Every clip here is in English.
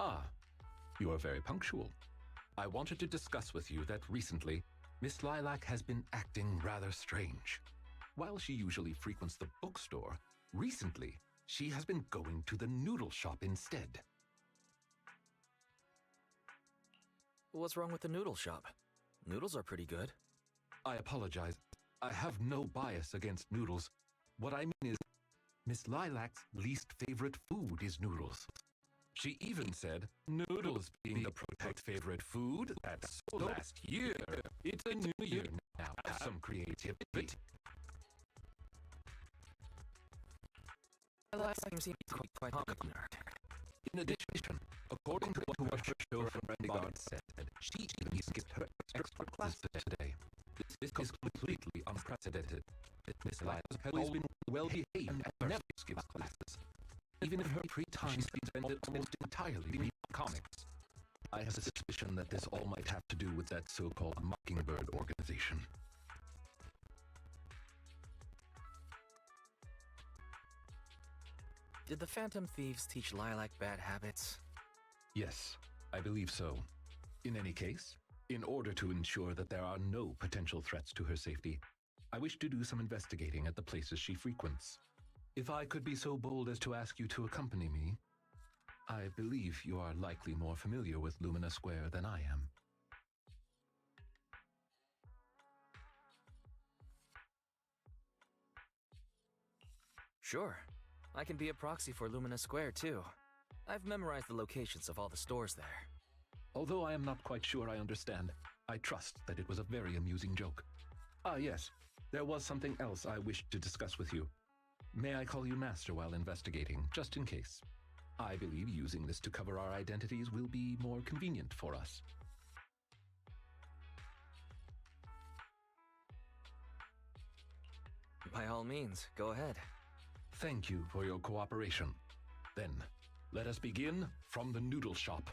Ah, you are very punctual. I wanted to discuss with you that recently, Miss Lilac has been acting rather strange. While she usually frequents the bookstore, recently she has been going to the noodle shop instead. What's wrong with the noodle shop? Noodles are pretty good. I apologize. I have no bias against noodles. What I mean is, Miss Lilac's least favorite food is noodles. She even said, noodles being the protect favorite food, that's so last year. It's a new year now. Have some creativity. Lilac seems quite common. In addition, according to what her show from Renegard said, she even skipped her extra classes today. This is completely unprecedented. Miss Lilac has always been well behaved and never skips classes. Even in her free time, she spent it almost entirely reading comics. I have a suspicion that this all might have to do with that so-called Mockingbird organization. Did the Phantom Thieves teach Lilac bad habits? Yes, I believe so. In any case, in order to ensure that there are no potential threats to her safety, I wish to do some investigating at the places she frequents. If I could be so bold as to ask you to accompany me, I believe you are likely more familiar with Lumina Square than I am. Sure. I can be a proxy for Lumina Square, too. I've memorized the locations of all the stores there. Although I am not quite sure I understand, I trust that it was a very amusing joke. Ah, yes, there was something else I wished to discuss with you. May I call you Master while investigating, just in case? I believe using this to cover our identities will be more convenient for us. By all means, go ahead. Thank you for your cooperation. Then, let us begin from the noodle shop.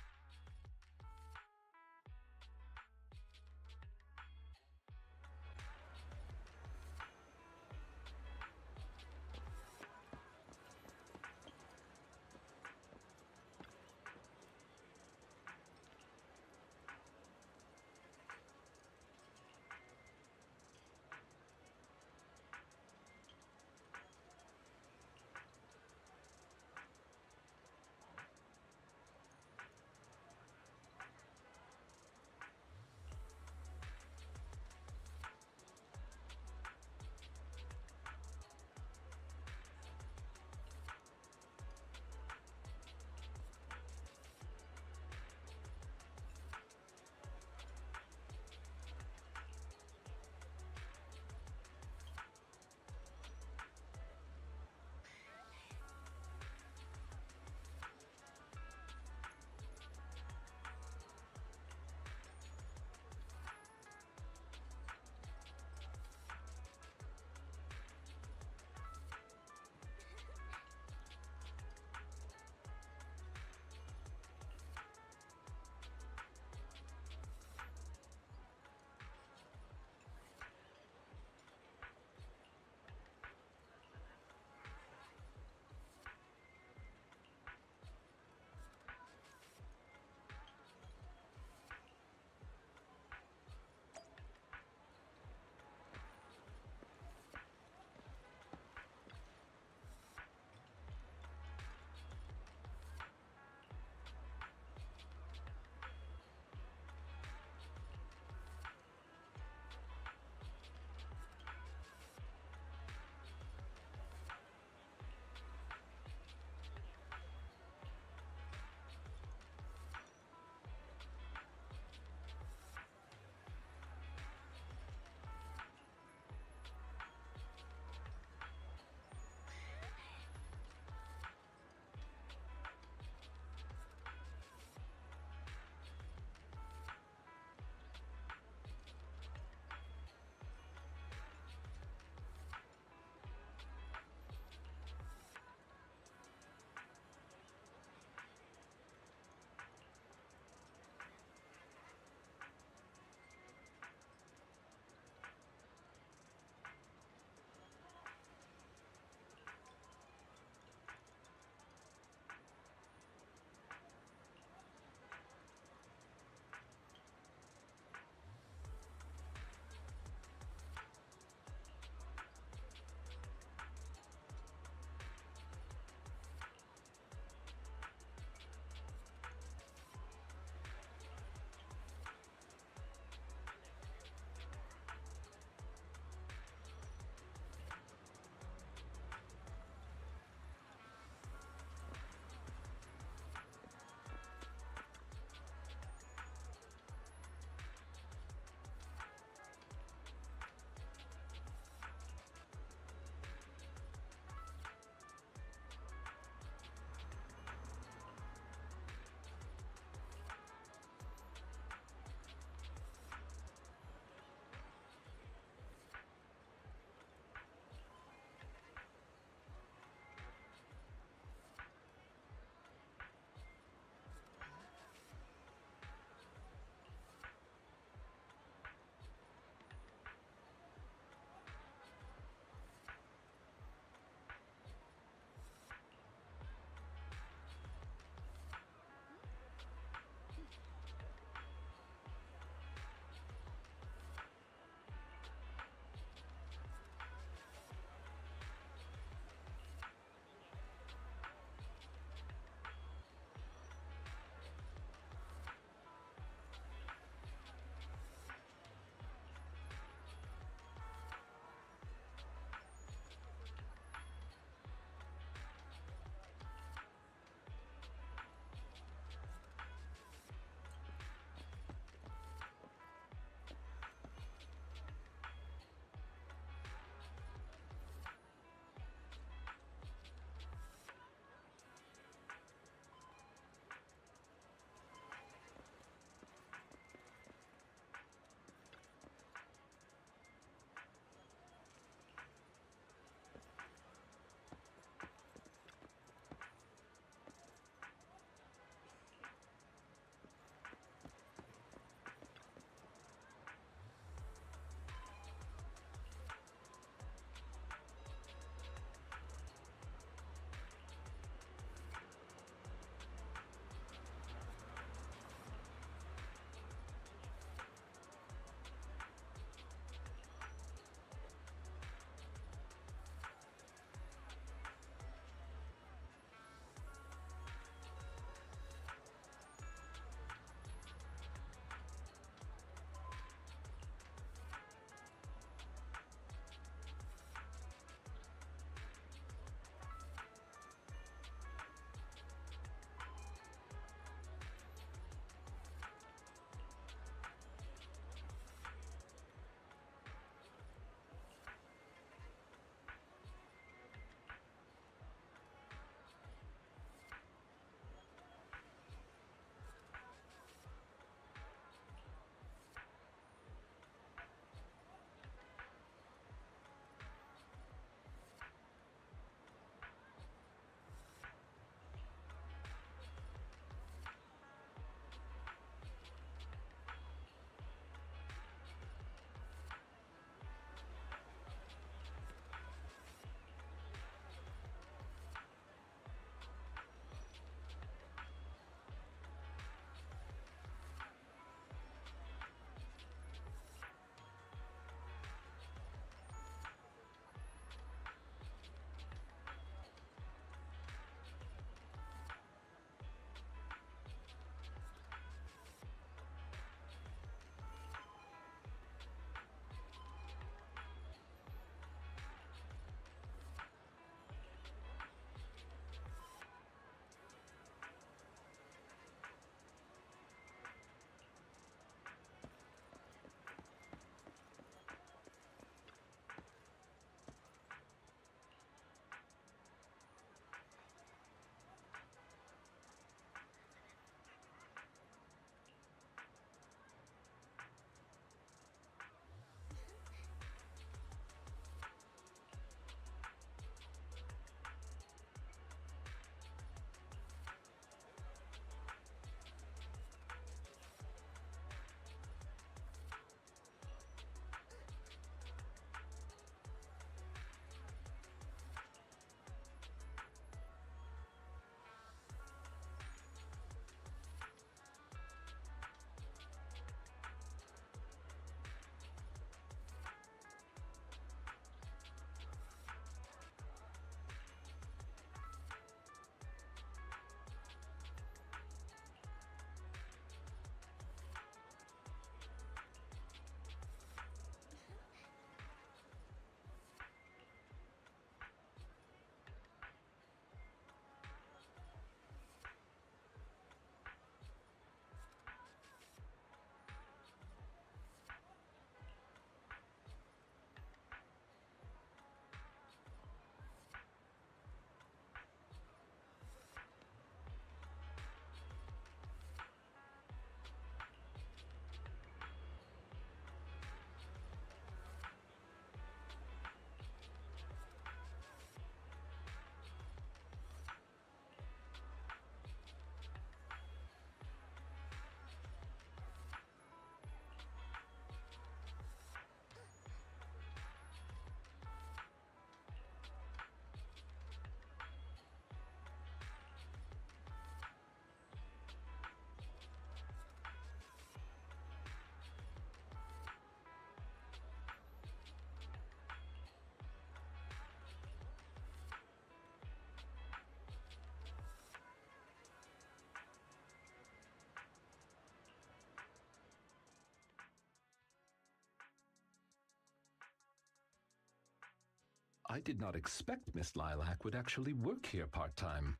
I did not expect Miss Lilac would actually work here part-time.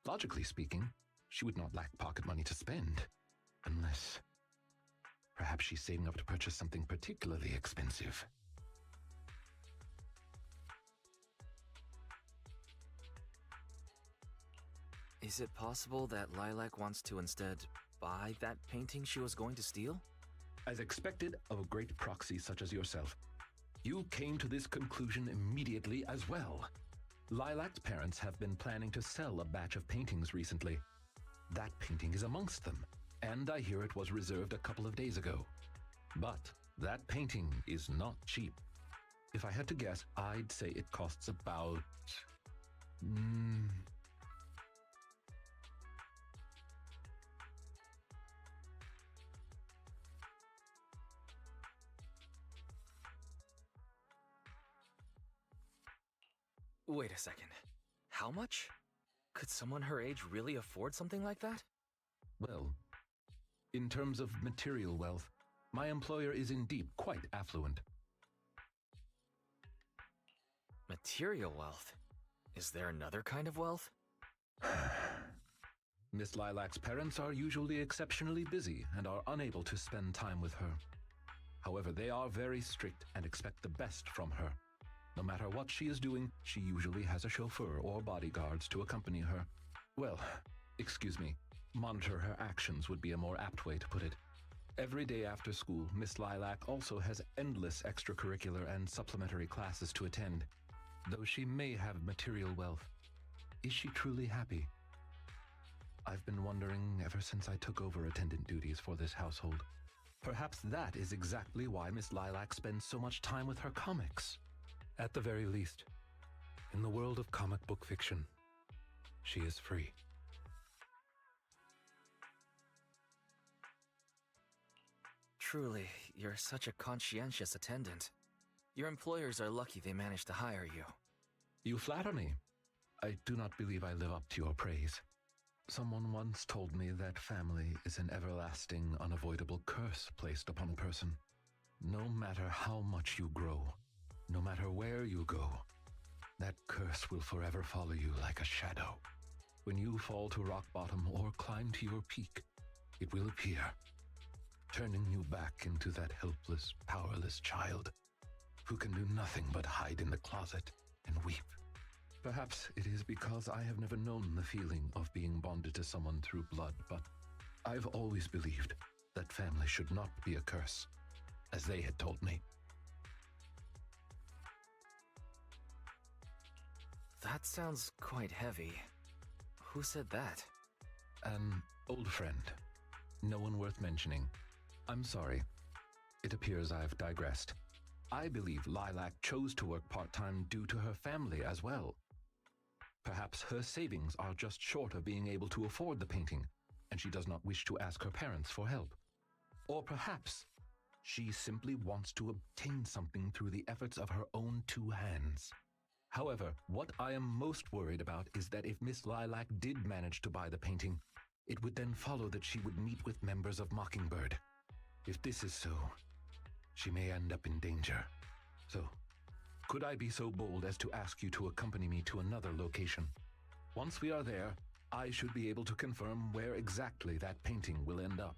Logically speaking, she would not lack pocket money to spend. Unless... perhaps she's saving up to purchase something particularly expensive. Is it possible that Lilac wants to instead buy that painting she was going to steal? As expected of a great proxy such as yourself, you came to this conclusion immediately as well. Lilac's parents have been planning to sell a batch of paintings recently. That painting is amongst them, and I hear it was reserved a couple of days ago. But that painting is not cheap. If I had to guess, I'd say it costs about... Wait a second. How much? Could someone her age really afford something like that? Well, in terms of material wealth, my employer is indeed quite affluent. Material wealth? Is there another kind of wealth? Miss Lilac's parents are usually exceptionally busy and are unable to spend time with her. However, they are very strict and expect the best from her. No matter what she is doing, she usually has a chauffeur or bodyguards to accompany her. Well, excuse me, monitor her actions would be a more apt way to put it. Every day after school, Miss Lilac also has endless extracurricular and supplementary classes to attend. Though she may have material wealth, is she truly happy? I've been wondering ever since I took over attendant duties for this household. Perhaps that is exactly why Miss Lilac spends so much time with her comics. At the very least, in the world of comic book fiction, she is free. Truly, you're such a conscientious attendant. Your employers are lucky they managed to hire you. You flatter me. I do not believe I live up to your praise. Someone once told me that family is an everlasting, unavoidable curse placed upon a person. No matter how much you grow, no matter where you go, that curse will forever follow you like a shadow. When you fall to rock bottom or climb to your peak, it will appear, turning you back into that helpless, powerless child who can do nothing but hide in the closet and weep. Perhaps it is because I have never known the feeling of being bonded to someone through blood, but I've always believed that family should not be a curse, as they had told me. That sounds quite heavy. Who said that? An old friend. No one worth mentioning. I'm sorry. It appears I've digressed. I believe Lilac chose to work part-time due to her family as well. Perhaps her savings are just short of being able to afford the painting, and she does not wish to ask her parents for help. Or perhaps she simply wants to obtain something through the efforts of her own two hands. However, what I am most worried about is that if Miss Lilac did manage to buy the painting, it would then follow that she would meet with members of Mockingbird. If this is so, she may end up in danger. So, could I be so bold as to ask you to accompany me to another location? Once we are there, I should be able to confirm where exactly that painting will end up.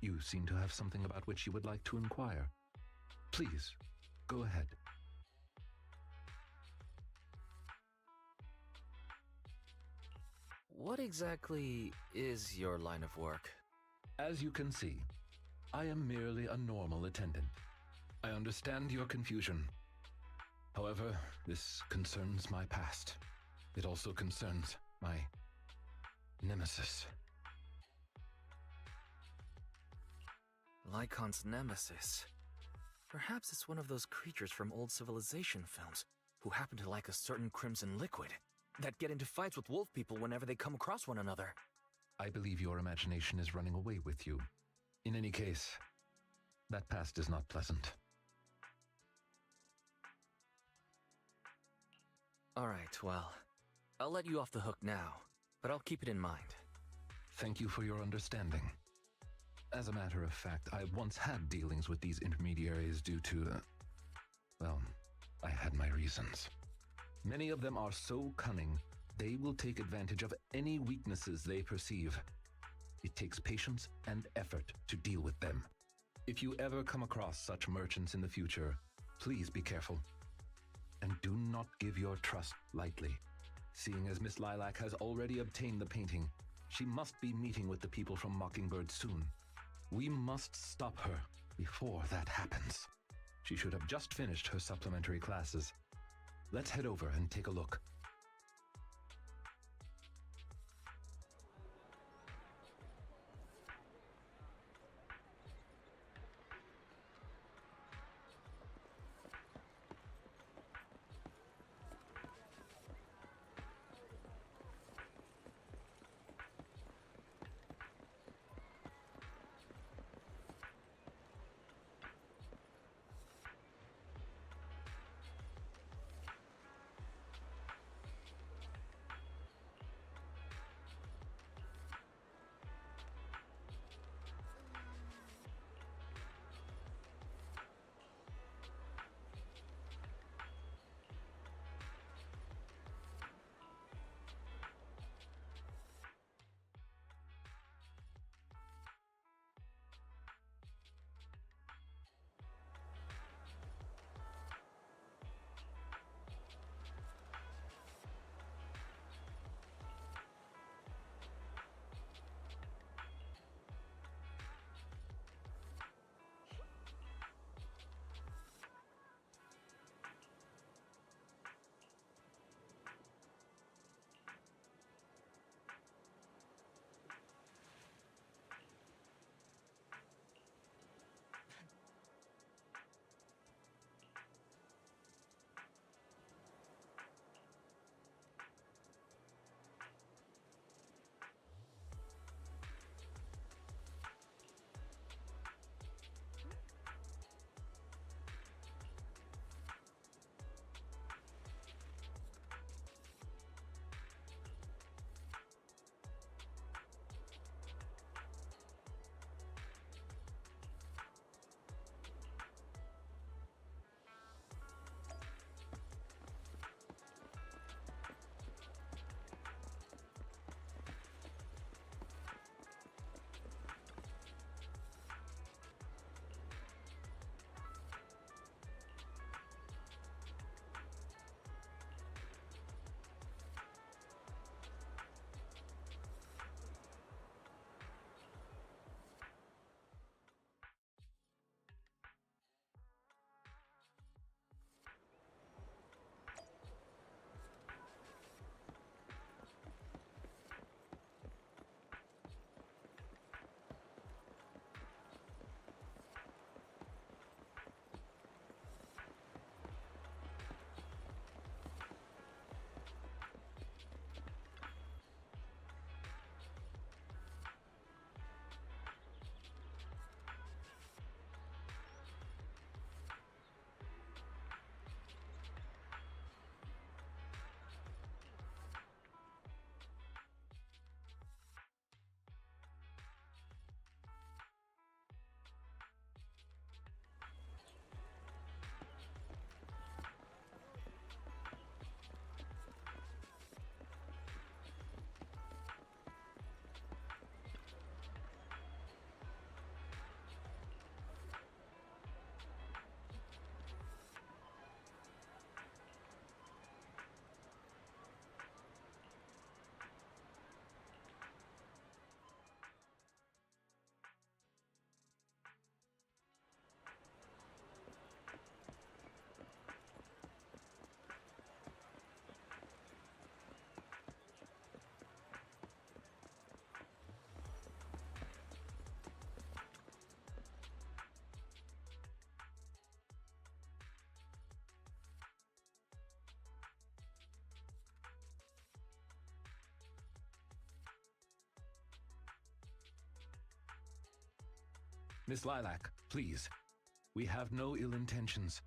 You seem to have something about which you would like to inquire. Please, go ahead. What exactly is your line of work? As you can see, I am merely a normal attendant. I understand your confusion. However, this concerns my past. It also concerns my nemesis. Lycon's nemesis. Perhaps it's one of those creatures from old civilization films who happen to like a certain crimson liquid that get into fights with wolf people whenever they come across one another. I believe your imagination is running away with you. In any case, that past is not pleasant. Alright, well, I'll let you off the hook now, but I'll keep it in mind. Thank you for your understanding. As a matter of fact, I once had dealings with these intermediaries due to, well, I had my reasons. Many of them are so cunning, they will take advantage of any weaknesses they perceive. It takes patience and effort to deal with them. If you ever come across such merchants in the future, please be careful. And do not give your trust lightly. Seeing as Miss Lilac has already obtained the painting, she must be meeting with the people from Mockingbird soon. We must stop her before that happens. She should have just finished her supplementary classes. Let's head over and take a look. Miss Lilac, please. We have no ill intentions.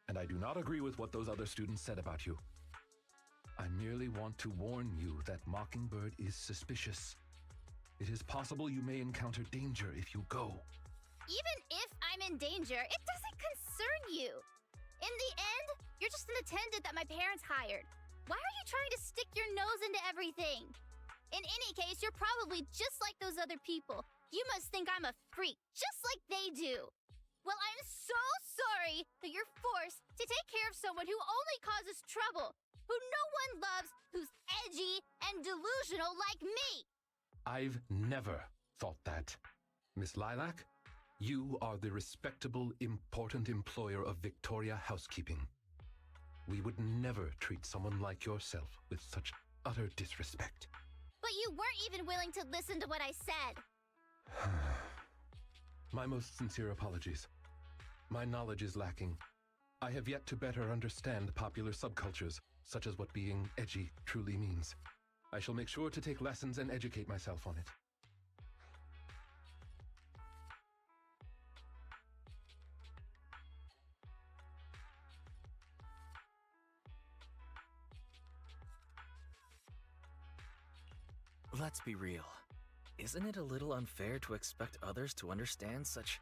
And I do not agree with what those other students said about you. I merely want to warn you that Mockingbird is suspicious. It is possible you may encounter danger if you go. Even if I'm in danger, it doesn't concern you. In the end, you're just an attendant that my parents hired. Why are you trying to stick your nose into everything? In any case, you're probably just like those other people. You must think I'm a freak, just like they do. Well, I'm so sorry that you're forced to take care of someone who only causes trouble, who no one loves, who's edgy and delusional like me. I've never thought that. Miss Lilac, you are the respectable, important employer of Victoria Housekeeping. We would never treat someone like yourself with such utter disrespect. But you weren't even willing to listen to what I said. My most sincere apologies. My knowledge is lacking. I have yet to better understand popular subcultures, such as what being edgy truly means. I shall make sure to take lessons and educate myself on it. Let's be real. Isn't it a little unfair to expect others to understand such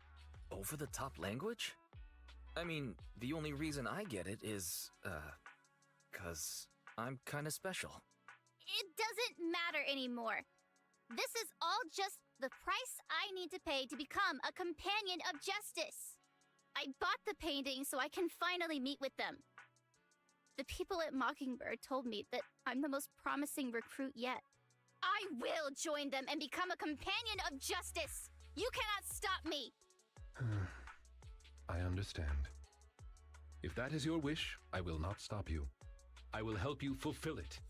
over-the-top language? I mean, the only reason I get it is, 'cause I'm kinda special. It doesn't matter anymore. This is all just the price I need to pay to become a companion of justice. I bought the painting so I can finally meet with them. The people at Mockingbird told me that I'm the most promising recruit yet. I will join them and become a companion of justice. You cannot stop me. I understand. If that is your wish, I will not stop you. I will help you fulfill it.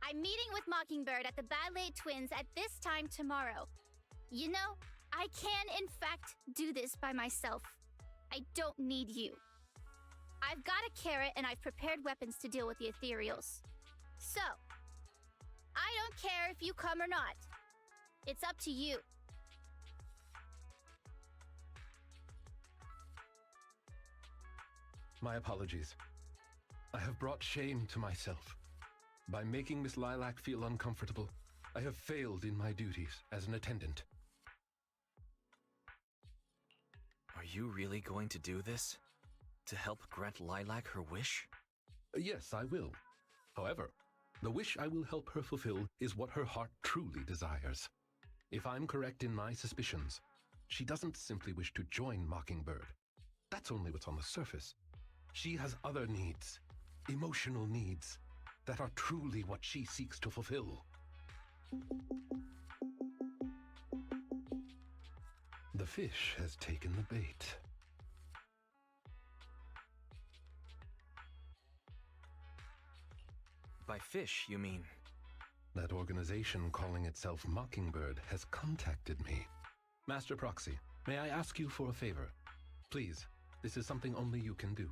I'm meeting with Mockingbird at the Ballet Twins at this time tomorrow. You know, I can in fact do this by myself. I don't need you. I've got a carrot and I've prepared weapons to deal with the ethereals. So, I don't care if you come or not. It's up to you. My apologies. I have brought shame to myself. By making Miss Lilac feel uncomfortable, I have failed in my duties as an attendant. Are you really going to do this? To help grant Lilac her wish? Yes, I will. However, the wish I will help her fulfill is what her heart truly desires. If I'm correct in my suspicions, she doesn't simply wish to join Mockingbird. That's only what's on the surface. She has other needs, emotional needs, that are truly what she seeks to fulfill. The fish has taken the bait. By fish, you mean? That organization calling itself Mockingbird has contacted me. Master Proxy, may I ask you for a favor? Please, this is something only you can do.